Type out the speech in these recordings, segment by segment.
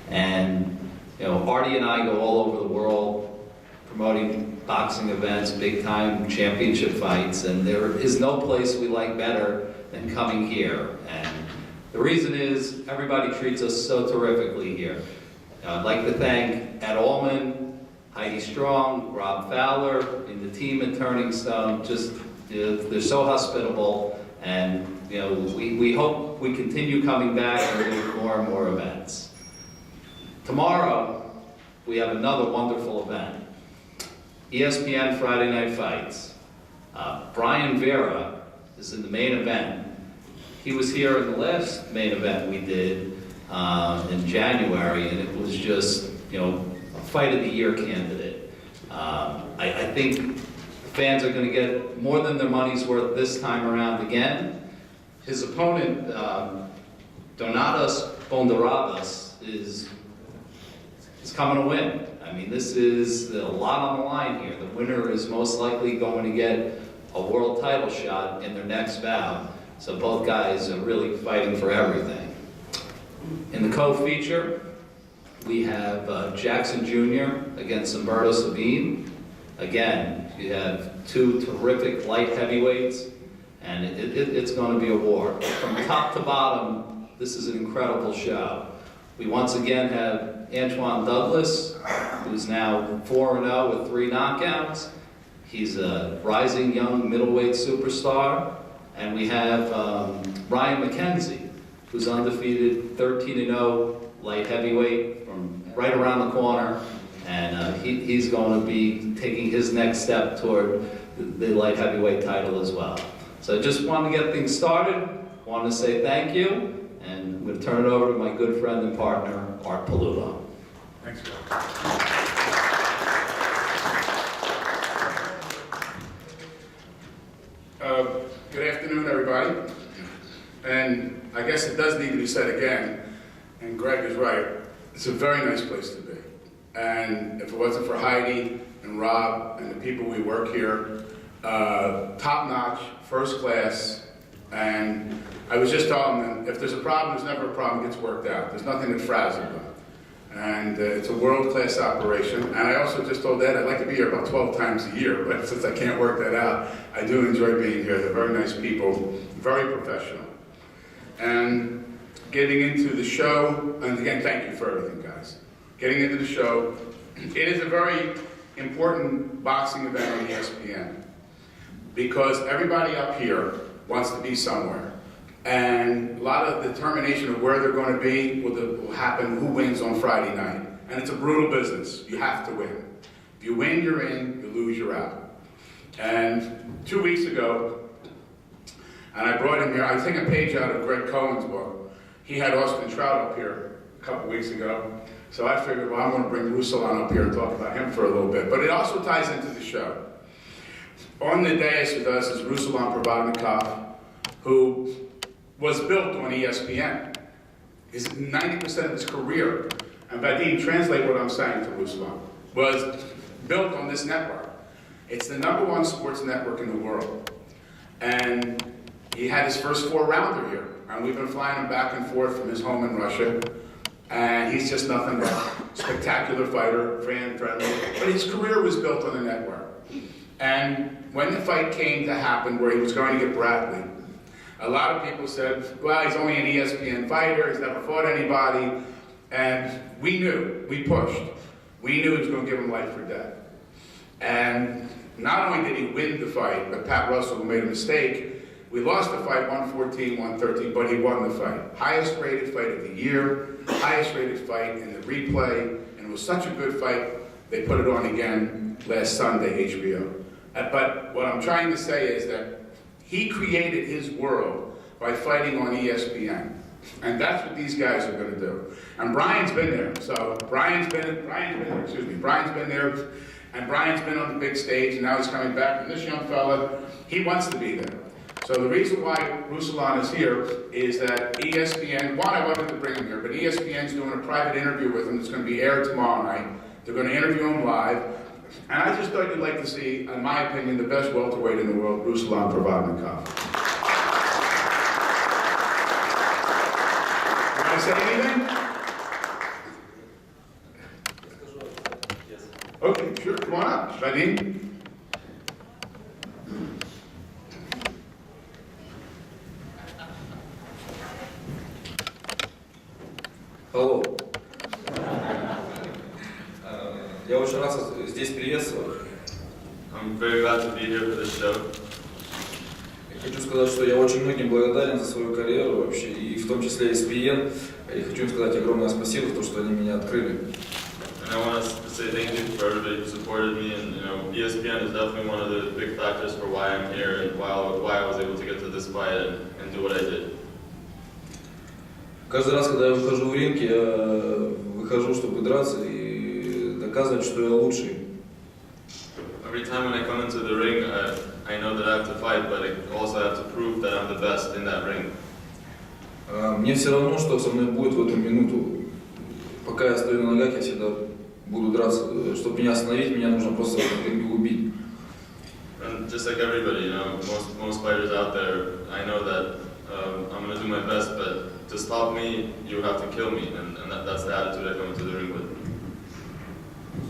And Artie and I go all over the world promoting boxing events, big time championship fights, and there is no place we like better than coming here. And the reason is everybody treats us so terrifically here. I'd like to thank Ed Allman, Heidi Strong, Rob Fowler, and the team at Turning Stone. Just they're so hospitable, and we hope we continue coming back and doing more and more events. Tomorrow, we have another wonderful event. ESPN Friday Night Fights. Brian Vera is in the main event. He was here in the last main event we did in January, and it was just, a Fight of the Year candidate. I think fans are going to get more than their money's worth this time around again. His opponent, Donotas Bondoravas, is coming to win. I mean, this is a lot on the line here. The winner is most likely going to get a world title shot in their next bout. So both guys are really fighting for everything. In the co-feature, we have Jackson Jr. against Umberto Sabine. Again, you have two terrific light heavyweights, and it's going to be a war. From top to bottom, this is an incredible show. We once again have Antoine Douglas, who's now 4-0 with 3 knockouts. He's a rising young middleweight superstar. And we have Ryan McKenzie, who's undefeated, 13-0 light heavyweight from right around the corner. And he's going to be taking his next step toward the light heavyweight title as well. So I just wanted to get things started. Wanted to say thank you. And I'm going to turn it over to my good friend and partner, Art Palullo. Thanks, Bill. Good afternoon, everybody. And I guess it does need to be said again, and Greg is right, it's a very nice place to be. And if it wasn't for Heidi and Rob and the people we work here, top-notch, first class, and I was just telling them, if there's a problem, there's never a problem, it gets worked out. There's nothing that frazzles them. And it's a world-class operation. And I also just told Ed I'd like to be here about 12 times a year, but since I can't work that out, I do enjoy being here. They're very nice people, very professional. And getting into the show, and again, thank you for everything, guys. Getting into the show, it is a very important boxing event on ESPN because everybody up here wants to be somewhere. And a lot of determination of where they're going to be will happen who wins on Friday night. And it's a brutal business. You have to win. If you win, you're in. You lose, you're out. And 2 weeks ago, and I brought him here, I was taking a page out of Greg Cohen's book. He had Austin Trout up here a couple weeks ago. So I figured, well, I'm going to bring Ruslan up here and talk about him for a little bit. But it also ties into the show. On the dais with us is Ruslan Provodnikov, who was built on ESPN. 90% of his career, and Vadim, translate what I'm saying to Ruslan, was built on this network. It's the #1 sports network in the world. And he had his first 4-rounder here, and we've been flying him back and forth from his home in Russia. And he's just nothing but a spectacular fighter, fan-friendly. But his career was built on the network. And when the fight came to happen where he was going to get Bradley, a lot of people said, well, he's only an ESPN fighter, he's never fought anybody. And we knew, we pushed. We knew he was going to give him life or death. And not only did he win the fight, but Pat Russell made a mistake. We lost the fight 114, 113, but he won the fight. Highest rated fight of the year, highest rated fight in the replay, and it was such a good fight, they put it on again last Sunday, HBO. But what I'm trying to say is that he created his world by fighting on ESPN. And that's what these guys are going to do. And Brian's been there. So Brian's been there, and Brian's been on the big stage, and now he's coming back. And this young fella, he wants to be there. So the reason why Ruslan is here is that ESPN, one, I wanted to bring him here, but ESPN's doing a private interview with him that's going to be aired tomorrow night. They're going to interview him live. And I just thought you'd like to see, in my opinion, the best welterweight in the world, Ruslan Provodnikov. You want to say anything? Okay, sure, come on up. Vadim? Hello. Я очень рад здесь приветствовать. I'm very glad to be here for this show. Я хочу сказать, что я очень многим благодарен за свою карьеру вообще, и в том числе ESPN. И хочу им сказать огромное спасибо за то, что они меня открыли. And I want to say thank you for everybody who supported me, and ESPN is definitely one of the big factors for why I'm here and why I was able to get to this fight and do what I did. Каждый раз, когда я выхожу в ринг, я выхожу, чтобы драться и доказывать, что я лучший. Every time when I come into the ring, I know that I have to fight, but I also have to prove that I'm the best in that ring. Мне все равно, что со мной будет в эту минуту. Пока я стою на ногах, я всегда буду драться. Чтобы меня остановить, меня нужно просто в ринге убить. And just like everybody, most fighters out there, I know that I'm going to do my best, but to stop me, you have to kill me, and that's the attitude I come into the ring with.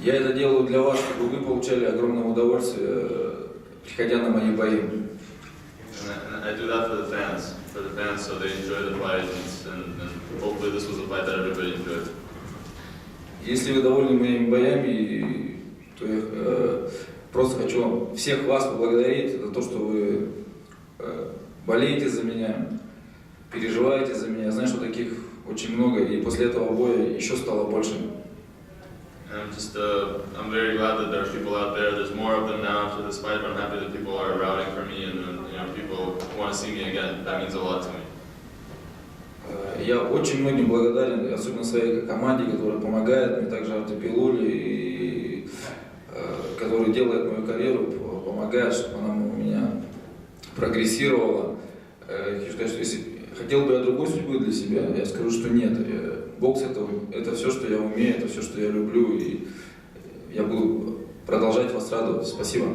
Я это делаю для вас, чтобы вы получали огромное удовольствие, приходя на мои бои. And I do that for the fans, so they enjoy the fight, and hopefully this was a fight that everybody enjoyed. Если вы довольны моими боями, то я просто хочу всех вас поблагодарить за то, что вы болеете за меня, переживаете за меня. Я знаю, что таких очень много, и после этого боя еще стало больше. And I'm very glad that there are people out there. There's more of them now after this fight, but I'm happy that people are rooting for me and people want to see me again. That means a lot to me. Я очень многим благодарен, особенно своей команде, которая помогает мне, также Артепилуле, который делает мою карьеру, помогает, чтобы она у меня прогрессировала. Хочу сказать, что если хотел бы я другой судьбы для себя, я скажу, что нет. Бокс это все, что я умею, это все, что я люблю, и я буду продолжать вас радовать. Спасибо.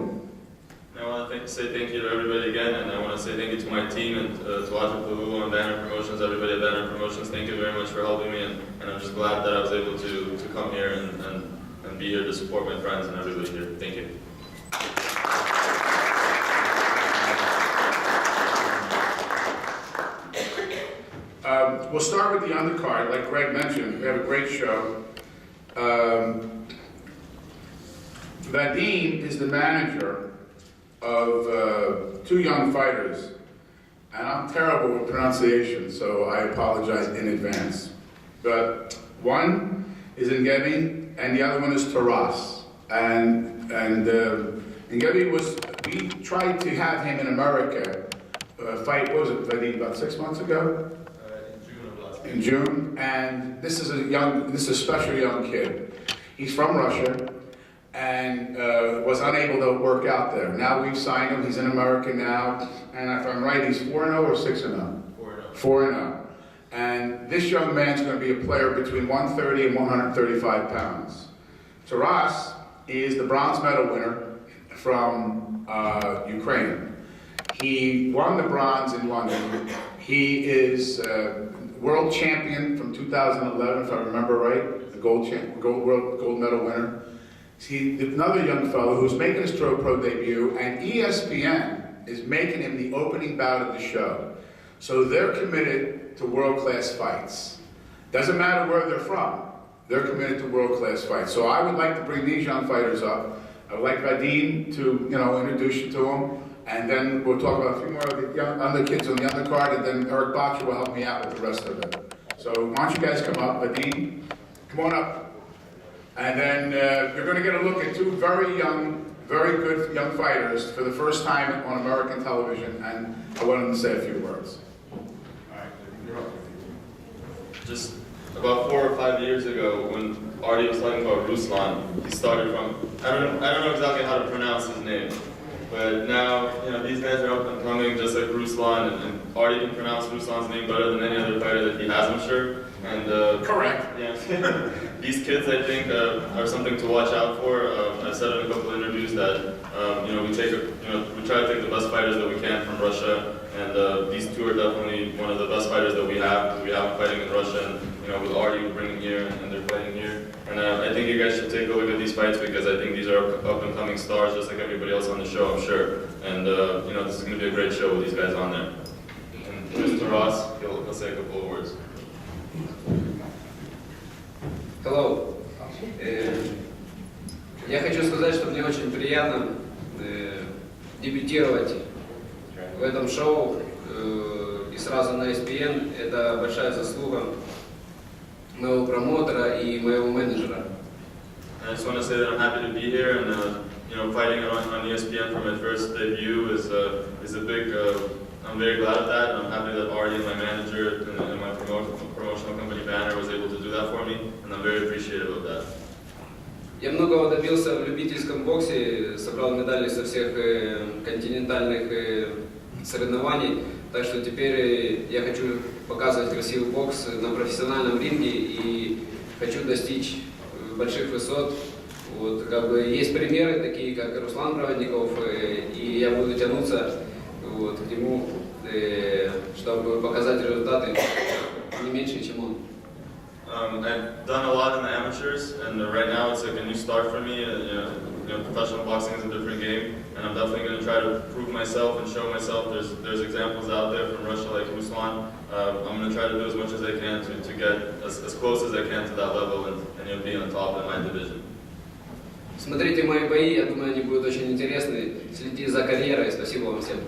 I want to say thank you to everybody again, and I want to say thank you to my team and to Артепилуле and Banner Promotions, everybody at Banner Promotions. Thank you very much for helping me, and I'm just glad that I was able to come here and be here to support my friends and everybody here. Thank you. We'll start with the undercard. Like Greg mentioned, we have a great show. Vadim is the manager of two young fighters, and I'm terrible with pronunciation, so I apologize in advance. But one is Ngebi, and the other one is Taras. And Ngebi we tried to have him in America fight, what was it, Vadim, about 6 months ago? In June, and this is a special young kid. He's from Russia and was unable to work out there. Now we've signed him, he's in America now, and if I'm right, he's 4-0 or 6-0? 4-0. And this young man's going to be a player between 130 and 135 pounds. Taras is the bronze medal winner from Ukraine. He won the bronze in London. He is world champion from 2011, if I remember right, the gold medal winner. Another young fellow who's making his pro debut, and ESPN is making him the opening bout of the show. So they're committed to world-class fights. Doesn't matter where they're from, they're committed to world-class fights. So I would like to bring these young fighters up. I would like Vadim to, introduce you to them. And then we'll talk about a few more of the other kids on the undercard, and then Eric Botcher will help me out with the rest of it. So why don't you guys come up, Vadim, come on up. And then you're going to get a look at two very good young fighters for the first time on American television, and I want them to say a few words. All right, you're up. Just about 4 or 5 years ago, when Artie was talking about Ruslan, he started from, I don't know exactly how to pronounce his name. But now, these guys are up and coming, just like Ruslan, and Artie can pronounce Ruslan's name better than any other fighter that he has, I'm sure. And correct. Yeah, these kids, I think, are something to watch out for. I've said in a couple of interviews that we try to take the best fighters that we can from Russia, and these two are definitely one of the best fighters that we have, because we have them fighting in Russia, with Artie, we bring them here and they're fighting here. And I think you guys should take a look at these fights because I think these are up and coming stars just like everybody else on the show, I'm sure. And this is going to be a great show with these guys on there. And Mr. Ross, he'll say a couple of words. Hello. Я хочу сказать, что мне очень приятно дебютировать в этом шоу и сразу на ESPN. Это большая заслуга моего промотора и моего менеджера. I just want to say that I'm happy to be here and fighting on ESPN for my first debut is a big. I'm very glad of that, and I'm happy that Artie, my manager, and my promotional company Banner was able to do that for me, and I'm very appreciative of that. Я многого добился в любительском боксе, собрал медали со всех континентальных соревнований, так что теперь я хочу показывать красивый бокс на профессиональном ринге и хочу достичь больших высот. Вот, есть примеры, такие как Руслан Проводников, и я буду тянуться к нему, чтобы показать результаты не меньше, чем он. I've done a lot in the amateurs, and right now it's like a new start for me. Professional boxing is a different game, and I'm definitely going to try to prove myself and show myself. There's examples out there from Russia like Ruslan. I'm going to try to do as much as I can to get as close as I can to that level and be on top in my division. Смотрите мои бои, я думаю, они будут очень интересны. Следите за карьерой. Спасибо вам всем.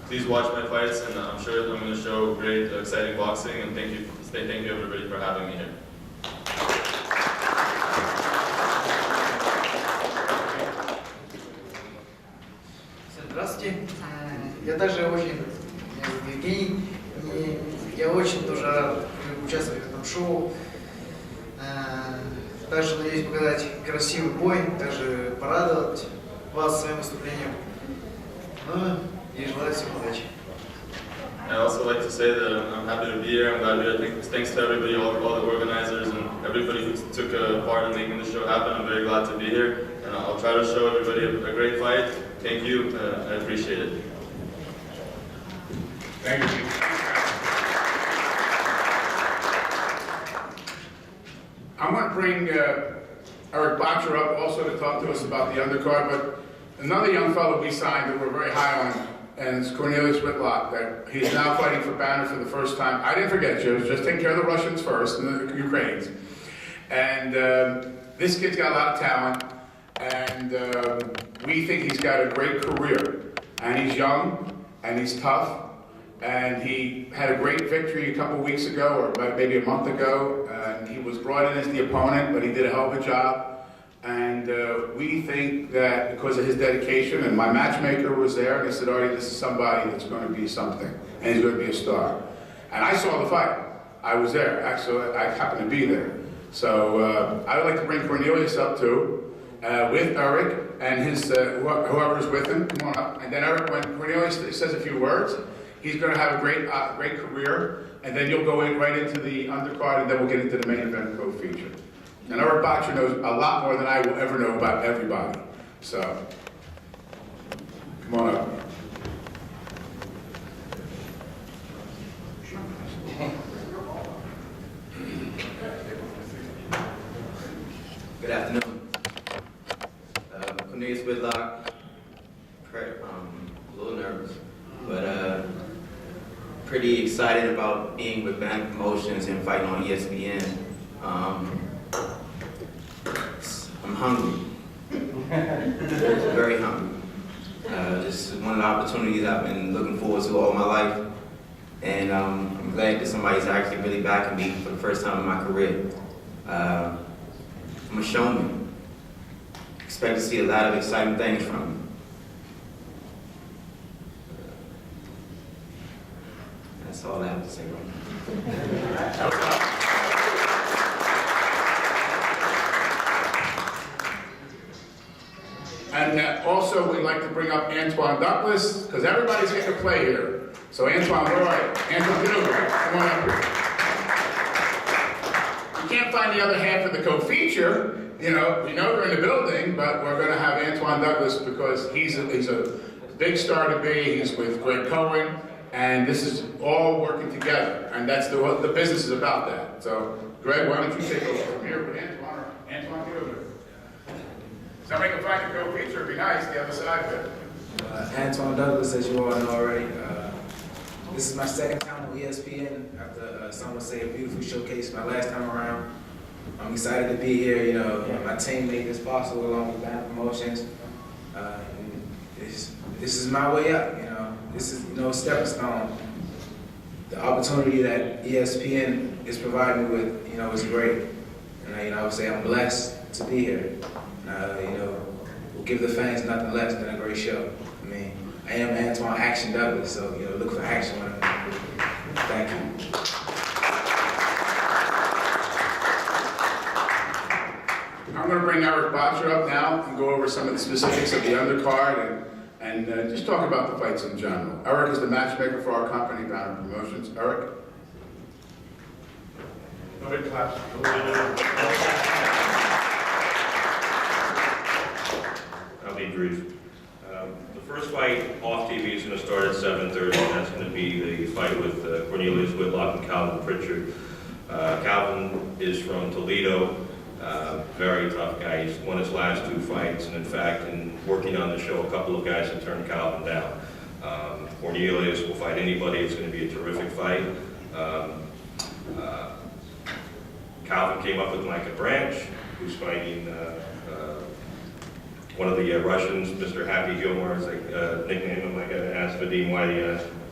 Please watch my fights, and I'm sure I'm going to show great, exciting boxing. And thank you everybody for having me here. Здравствуйте. Я также очень, меня зовут Евгений, и я очень тоже рад участвовать в этом шоу. Также надеюсь показать красивый бой, также порадовать вас своим выступлением. Ну и желаю всем удачи. I also like to say that I'm happy to be here. I'm glad to be here. Thanks to everybody, all the organizers, and everybody who took a part in making this show happen. I'm very glad to be here, and I'll try to show everybody a great fight. Thank you. I appreciate it. Thank you. I'm going to bring Eric Botcher up also to talk to us about the undercard, but another young fellow we signed that we're very high on, and it's Cornelius Whitlock, that he's now fighting for Banner for the first time. I didn't forget you, just take care of the Russians first, and the Ukrainians. And this kid's got a lot of talent, and we think he's got a great career. And he's young, and he's tough, and he had a great victory a couple weeks ago, or maybe a month ago, and he was brought in as the opponent, but he did a hell of a job. And we think that because of his dedication, and my matchmaker was there, and he said, Artie, this is somebody that's going to be something, and he's going to be a star. And I saw the fight. I was there. Actually, I happened to be there. So I would like to bring Cornelius up too, with Eric and his whoever's with him. Come on up. And then Eric, when Cornelius says a few words, he's going to have a great career, and then you'll go right into the undercard, and then we'll get into the main event co-feature. And Eric Botcher knows a lot more than I will ever know about everybody. So, come on up. Good afternoon. Cornelius Whitlock. A little nervous, but pretty excited about being with Banner Promotions and fighting on ESPN. I'm hungry. Very hungry. This is one of the opportunities I've been looking forward to all my life. And I'm glad that somebody's actually really backing me for the first time in my career. I'm a showman. Expect to see a lot of exciting things from me. That's all I have to say right now. And also, we'd like to bring up Antoine Douglas, because everybody's getting to play here. So Antoine, where are you? Antoine, get over here. Come on up here. You can't find the other half of the co-feature. We know they're in the building, but we're going to have Antoine Douglas because he's a big star to be. He's with Greg Cohen, And this is all working together, and that's the business is about that. So, Greg, why don't you take over from here? But Antoine, get over there. Somebody can find a co-feature, it'd be nice, the other side of it. Antoine Douglas, as you all know already. This is my second time on ESPN after some would say a beautiful showcase my last time around. I'm excited to be here. You know, my team made this possible along with Banner Promotions. This is my way up. You know, this is a stepping stone. The opportunity that ESPN is providing me with, is great. And I would say I'm blessed to be here. We'll give the fans nothing less than a great show. I mean, I am Antoine Action Douglas, so look for action when I'm here. Thank you. I'm going to bring Eric Botcher up now and go over some of the specifics of the undercard and just talk about the fights in general. Eric is the matchmaker for our company, Banner Promotions. Eric? No big claps. I'll be brief. The first fight off TV is going to start at 7:30. That's going to be the fight with Cornelius Whitlock and Calvin Pritchard. Calvin is from Toledo. Very tough guy. He's won his last 2 fights, and in fact, in working on the show, a couple of guys have turned Calvin down. Cornelius will fight anybody. It's going to be a terrific fight. Calvin came up with Micah Branch, who's fighting one of the Russians, Mr. Happy Gilmore, is like nickname him. I got to ask Vadim why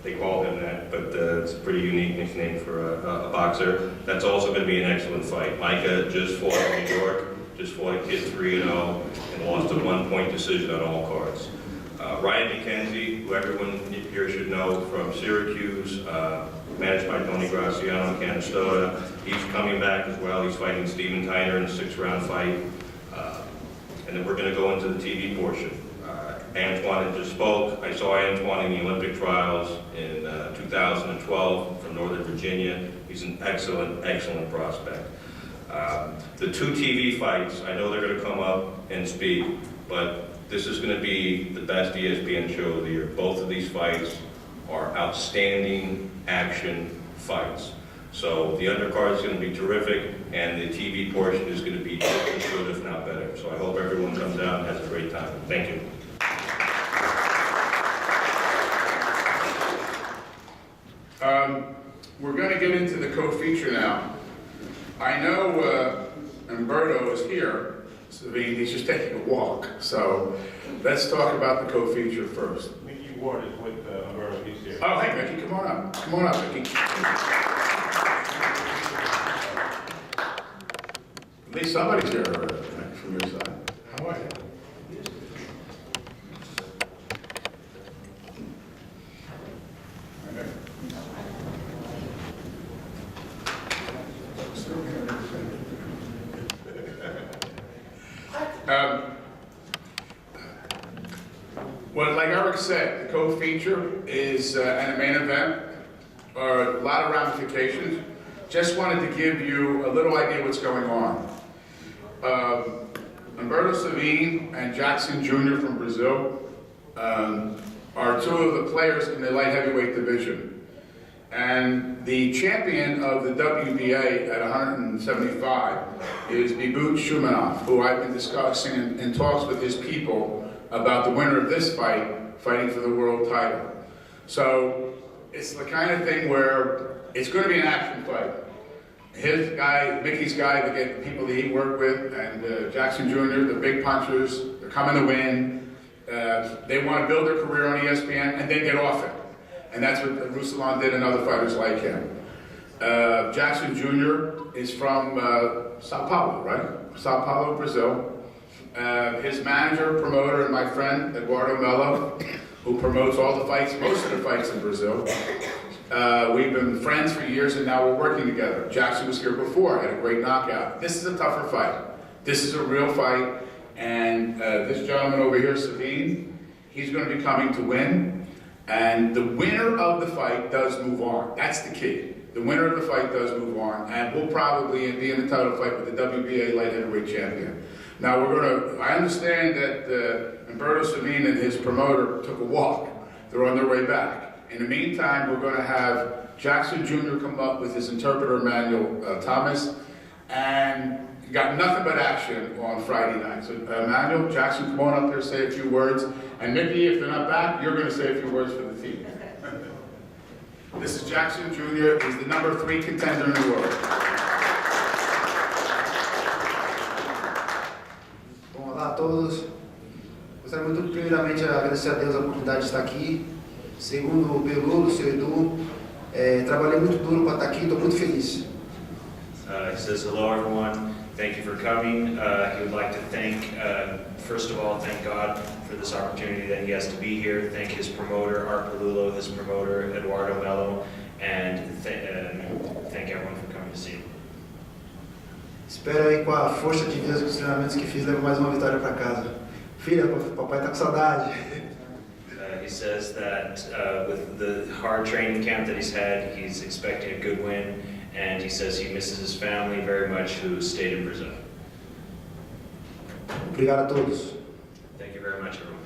they call him that, but it's a pretty unique nickname for a boxer. That's also going to be an excellent fight. Micah just fought in New York, just fought a kid 3-0, and lost a 1-point decision on all cards. Ryan McKenzie, who everyone here should know from Syracuse, managed by Tony Graciano and Canastota. He's coming back as well. He's fighting Steven Tyner in a 6-round fight. And then we're going to go into the TV portion. Antoine had just spoke. I saw Antoine in the Olympic trials in 2012 from Northern Virginia. He's an excellent, excellent prospect. The 2 TV fights, I know they're going to come up and speak, but this is going to be the best ESPN show of the year. Both of these fights are outstanding action fights. So the undercard is going to be terrific, and the TV portion is going to be just as good, if not better. So I hope everyone comes out and has a great time. Thank you. We're going to get into the co-feature now. I know Umberto is here, so he's just taking a walk. So let's talk about the co-feature first. Mickey Ward is with Umberto. He's here. Oh, hey, Mickey, come on up. Come on up, Mickey. At least somebody's here from your side. How are you? Well, like Eric said, the co-feature is and a main event are a lot of ramifications. Just wanted to give you a little idea what's going on. Humberto Savine and Jackson Jr. from Brazil are 2 of the players in the light heavyweight division. And the champion of the WBA at 175 is Bibut Shumanov, who I've been discussing in talks with his people about the winner of this fight, fighting for the world title. So it's the kind of thing where it's going to be an action fight. His guy, Mickey's guy, the people that he worked with, and Jackson Jr., the big punchers, they're coming to win. They want to build their career on ESPN and then get off it. And that's what Ruslan did and other fighters like him. Jackson Jr. is from Sao Paulo, right? Sao Paulo, Brazil. His manager, promoter, and my friend, Eduardo Mello, who promotes all the fights, most of the fights in Brazil. We've been friends for years, and now we're working together. Jackson was here before, had a great knockout. This is a tougher fight. This is a real fight, and this gentleman over here, Savine, he's going to be coming to win. And the winner of the fight does move on. That's the key. The winner of the fight does move on, and will probably be in the title fight with the WBA light heavyweight champion. Now I understand that Humberto Savine and his promoter took a walk. They're on their way back. In the meantime, we're going to have Jackson Jr. come up with his interpreter, Emmanuel Thomas, and you got nothing but action on Friday night. So Emmanuel, Jackson, come on up there, say a few words. And Mickey, if they're not back, you're going to say a few words for the team. This is Jackson Jr., he's the number 3 contender in the world. Bom, olá a todos. Gostaria muito, primeiramente, de agradecer a Deus a oportunidade de estar aqui. Segundo, o Pelulo, o seu Edu, trabalhei muito duro para estar aqui, estou muito feliz. He says, hello everyone, thank you for coming. He would like to thank, first of all, thank God for this opportunity that he has to be here. Thank his promoter, Art Palulo, his promoter, Eduardo Mello, and thank everyone for coming to see him. Espero aí, com a força de Deus, com os treinamentos que fiz, levar mais uma vitória para casa. Filha, papai está com saudade. He says that with the hard training camp that he's had, he's expecting a good win, and he says he misses his family very much who stayed in Brazil. Obrigado a todos. Thank you very much, everyone.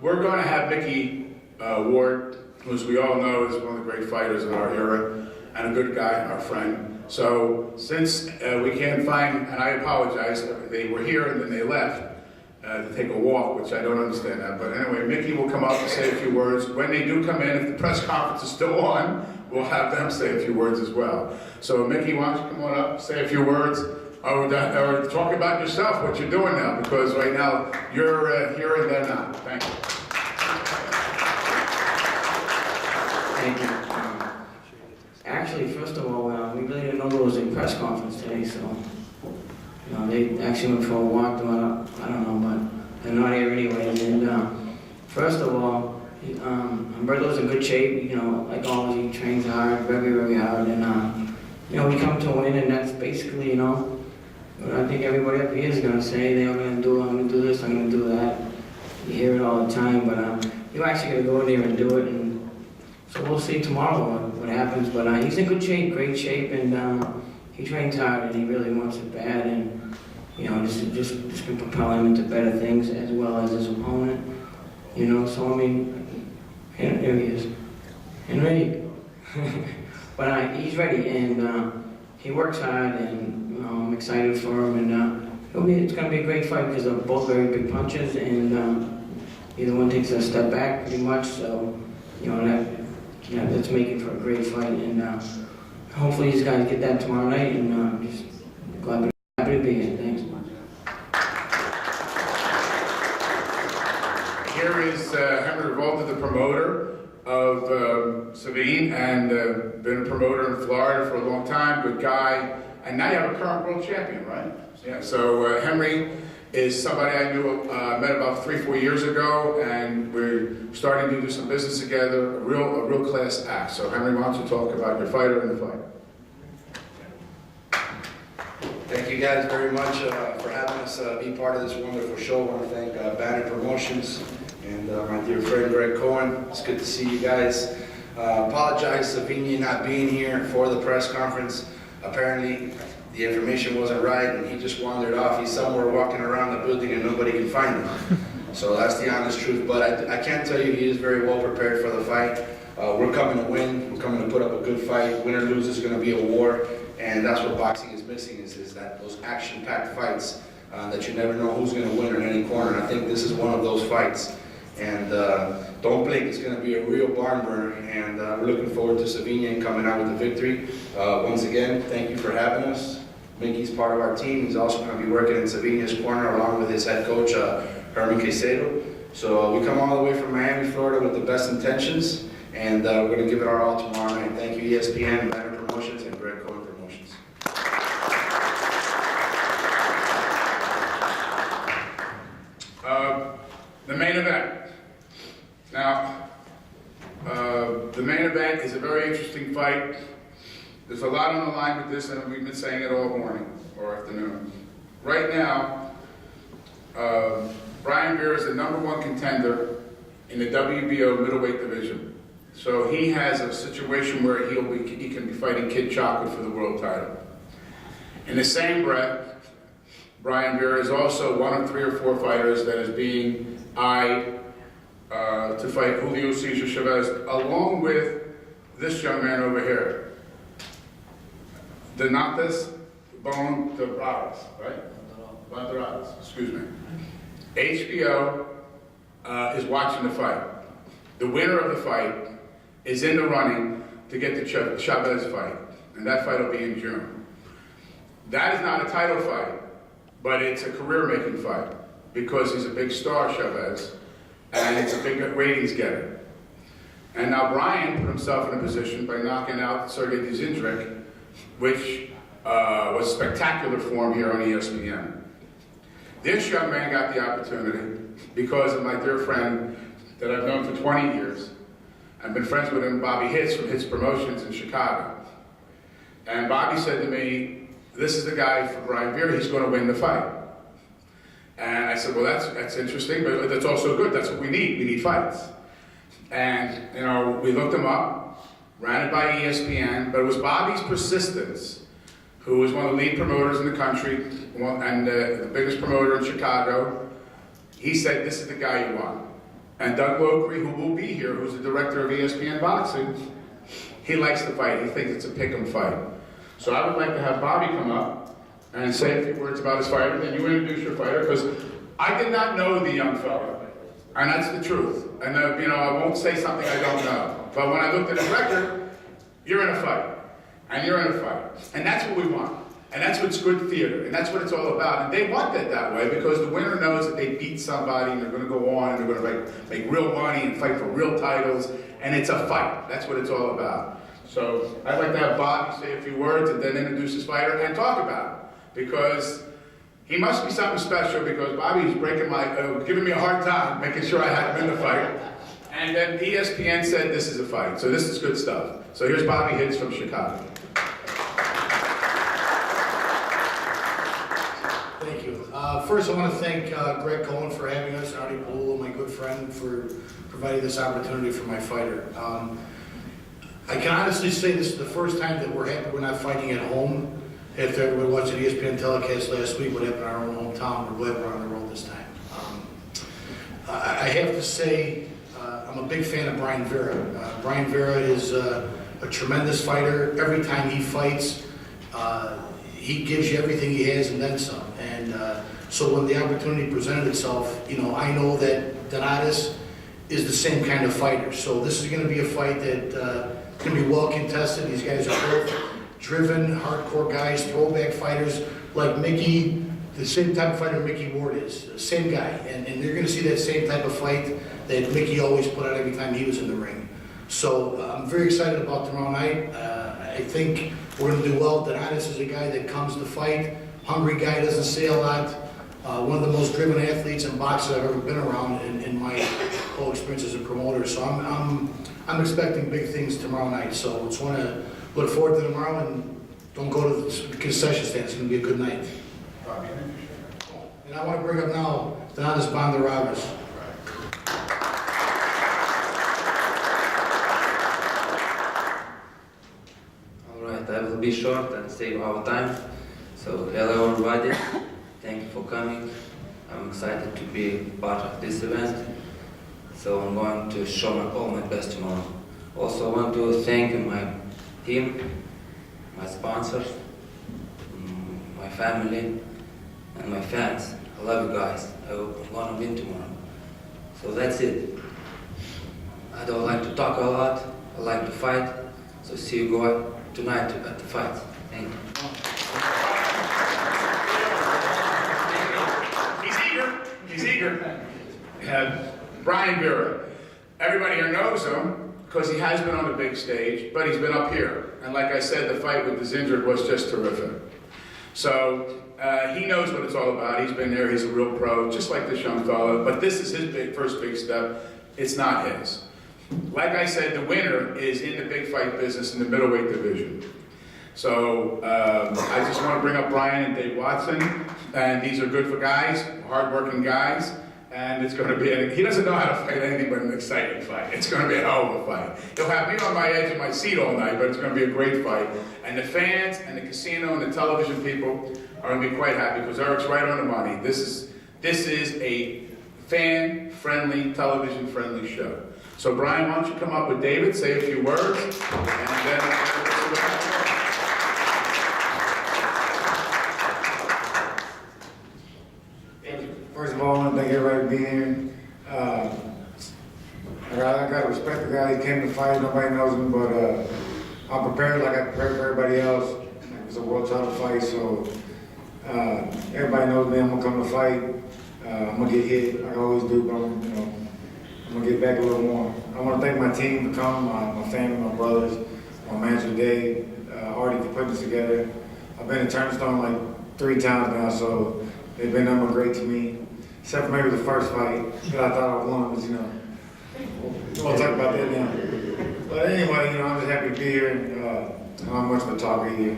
We're going to have Mickey Ward, who, as we all know, is one of the great fighters in our era, and a good guy and our friend. So since we can't find, and I apologize, they were here and then they left to take a walk, which I don't understand that. But anyway, Mickey will come up and say a few words. When they do come in, if the press conference is still on, we'll have them say a few words as well. So Mickey, why don't you come on up, say a few words, or talk about yourself, what you're doing now, because right now you're here and they're not. Thank you. Thank you. Actually, first of all, we really didn't know there was a press conference today, so they actually went for a walk. I don't know, but they're not here anyways. And first of all, Humberto's in good shape. Like always, he trains hard, very, very hard, and we come to win, and that's basically, what I think everybody up here is gonna say. They're gonna do. I'm gonna do this. I'm gonna do that. You hear it all the time, but you're actually gonna go in there and do it, and so we'll see tomorrow what happens. But he's in good shape, great shape, and he trains hard, and he really wants it bad, and just can propel him into better things as well as his opponent. So I mean, here he is, Henry. But he's ready, and he works hard, and I'm excited for him, and it's going to be a great fight because they're both very big punches, and either one takes a step back pretty much. So that's making for a great fight, and hopefully these guys get that tomorrow night, and just happy to be here. Thanks. Here is Henry Revolta, the promoter of Sabine, and been a promoter in Florida for a long time, good guy, and now you have a current world champion, right? Yeah, so Henry is somebody I knew, met about 3-4 years ago, and we're starting to do some business together, a real class act. So Henry, why don't you talk about your fighter and the fight? Thank you guys very much for having us be part of this wonderful show. I want to thank Banner Promotions and my dear friend Greg Cohen. It's good to see you guys. Apologize to Savini not being here for the press conference. Apparently the information wasn't right and he just wandered off. He's somewhere walking around the building and nobody can find him. So that's the honest truth. But I can tell you he is very well prepared for the fight. We're coming to win. We're coming to put up a good fight. Win or lose is going to be a war. And that's what boxing is missing, is that those action-packed fights that you never know who's going to win in any corner. And I think this is one of those fights. And don't blink, it's going to be a real barn burner. And we're looking forward to Savinian coming out with the victory. Once again, thank you for having us. Mickey's part of our team. He's also going to be working in Savinia's corner along with his head coach, Herman Caicedo. So we come all the way from Miami, Florida with the best intentions. And we're going to give it our all tomorrow night. Thank you, ESPN, Banner Promotions, and Greg Cohen Promotions. The main event. Now, the main event is a very interesting fight. There's a lot on the line with this, and we've been saying it all morning or afternoon. Right now, Brian Vera is the #1 contender in the WBO middleweight division. So he has a situation where he can be fighting Kid Chocolate for the world title. In the same breath, Brian Vera is also one of 3 or 4 fighters that is being eyed to fight Julio Cesar Chavez, along with this young man over here, Donotas Bondoravas, right? Bondoravas, excuse me. HBO is watching the fight. The winner of the fight is in the running to get the Chavez fight, and that fight will be in June. That is not a title fight, but it's a career-making fight because he's a big star, Chavez, and it's a big ratings getter. And now Brian put himself in a position by knocking out Sergey Dzindrik, which was spectacular for him here on ESPN. This young man got the opportunity because of my dear friend that I've known for 20 years. I've been friends with him, Bobby Hitz from Hitz Promotions in Chicago. And Bobby said to me, this is the guy for Brian Vera, he's going to win the fight. And I said, well, that's interesting, but that's also good. That's what we need fights. And, you know, we looked him up, ran it by ESPN, but it was Bobby's persistence, who was one of the lead promoters in the country, and the biggest promoter in Chicago. He said, this is the guy you want. And Doug Lockery, who will be here, who's the director of ESPN Boxing, he likes the fight. He thinks it's a pick'em fight. So I would like to have Bobby come up and say a few words about his fighter, then you introduce your fighter, because I did not know the young fella, and that's the truth. And you know, I won't say something I don't know. But when I looked at his record, you're in a fight, and you're in a fight. And that's what we want. And that's what's good theater, and that's what it's all about. And they want it that way because the winner knows that they beat somebody and they're going to go on and they're going to make real money and fight for real titles, and it's a fight. That's what it's all about. So I'd like to have Bobby say a few words and then introduce his fighter and talk about it, because he must be something special, because Bobby's giving me a hard time making sure I had him in the fight. And then ESPN said this is a fight, so this is good stuff. So here's Bobby Hitz from Chicago. Thank you. First, I want to thank Greg Cohen for having us, and Artie Polo, my good friend, for providing this opportunity for my fighter. I can honestly say this is the first time that we're happy we're not fighting at home. After everybody watched the ESPN telecast last week, what happened in our own hometown, we're glad we're on the road this time. I have to say, I'm a big fan of Brian Vera. Brian Vera is a tremendous fighter. Every time he fights, he gives you everything he has and then some. And so when the opportunity presented itself, you know, I know that Donatas is the same kind of fighter. So this is going to be a fight that going to be well contested. These guys are both driven, hardcore guys, throwback fighters like Mickey, the same type of fighter Mickey Ward is, same guy. And you're going to see that same type of fight that Mickey always put out every time he was in the ring. So I'm very excited about tomorrow night. I think we're going to do well. Donatas is a guy that comes to fight, hungry guy, doesn't say a lot. One of the most driven athletes and boxers I've ever been around in my whole experience as a promoter. So I'm expecting big things tomorrow night. So just want to look forward to tomorrow, and don't go to the concession stand. It's going to be a good night. And I want to bring up now Donotas Bondoravas. All right, I will be short and save our time. So hello everybody, thank you for coming. I'm excited to be part of this event. So I'm going to show all my best tomorrow. Also I want to thank my team, my sponsors, my family, and my fans. I love you guys. I hope I'm gonna win tomorrow. So that's it. I don't like to talk a lot. I like to fight. So see you guys tonight at the fight. Thank you. He's eager. Brian Vera. Everybody here knows him because he has been on the big stage, but he's been up here. And like I said, the fight with Dzindrik was just terrific. So he knows what it's all about. He's been there. He's a real pro, just like this young fella. But this is his first big step. It's not his. Like I said, the winner is in the big fight business in the middleweight division. So I just want to bring up Brian and Dave Watson. And these are good for guys, hard-working guys. And it's going to be, he doesn't know how to fight anything but an exciting fight. It's going to be a hell of a fight. He'll have me on my edge of my seat all night, but it's going to be a great fight. And the fans and the casino and the television people are going to be quite happy because Eric's right on the money. This is a fan-friendly, television-friendly show. So Brian, why don't you come up with David, say a few words, and then First of all, I want to thank everybody for being here. I got to respect the guy. He came to fight. Nobody knows him, but I'm prepared like I prepared for everybody else. It's a world title fight, so everybody knows me. I'm going to come to fight. I'm going to get hit like I always do, but I'm going to get back a little more. I want to thank my team for coming, my family, my brothers, my manager Dave, Artie for putting this together. I've been in Turnstone like 3 times now, so they've been number great to me. Except for maybe the first fight, that I thought I won, but we'll talk about that now. But anyway, I'm just happy to be here, and I'm much of a talker here.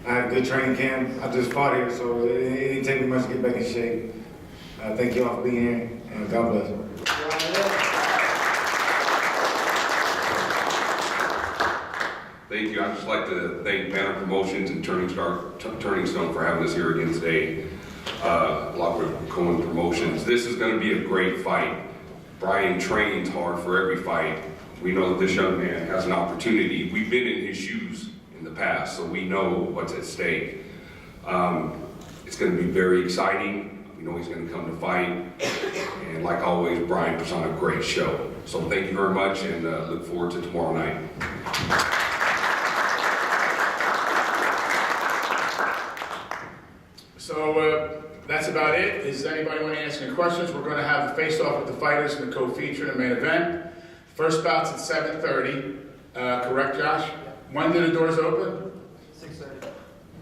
I had a good training camp. I just fought here, so it didn't take me much to get back in shape. Thank you all for being here, and God bless. Thank you. I'd just like to thank Banner Promotions and Turning Stone for having us here again today. Along with Cohen Promotions. This is going to be a great fight. Brian trains hard for every fight. We know that this young man has an opportunity. We've been in his shoes in the past, so we know what's at stake. It's going to be very exciting. We know he's going to come to fight. And like always, Brian puts on a great show. So thank you very much, and look forward to tomorrow night. So that's about it. Does anybody want to ask any questions? We're going to have the face-off with the fighters and the co-feature in the main event. First bout's at 7:30. Correct, Josh? When do the doors open? 6:30.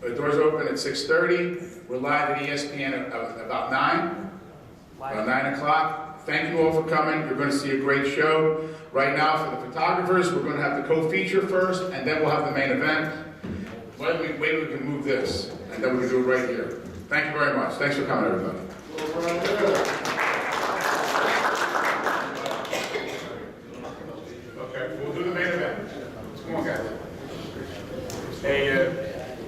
The doors open at 6:30. We're live at ESPN at about 9. About 9 o'clock. Thank you all for coming. You're going to see a great show. Right now, for the photographers, we're going to have the co-feature first, and then we'll have the main event. Maybe we can move this, and then we can do it right here. Thank you very much. Thanks for coming, everybody. Okay, we'll do the main event. Come on, guys. Hey,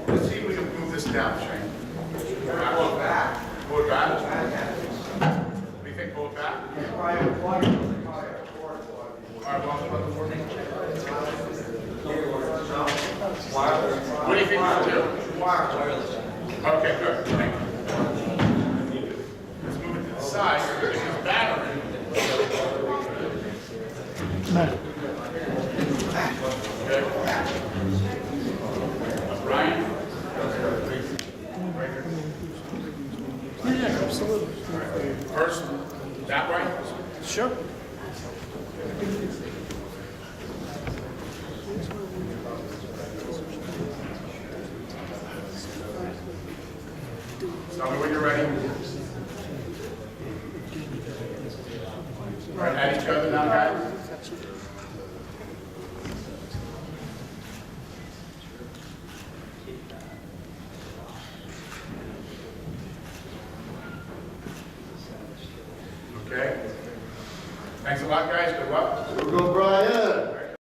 let's see if we can move this down, Shane. Pull it back. Pull it back? What do you think? Pull it back? All right, well, what do you think we'll do? Wireless. Okay, good. Thank you. Let's move it to the side. There's a battery. Okay. Brian? Yeah, absolutely. First, that way? Sure. Tell me when you're ready. Right at each other now, guys. Okay. Thanks a lot, guys. Good luck.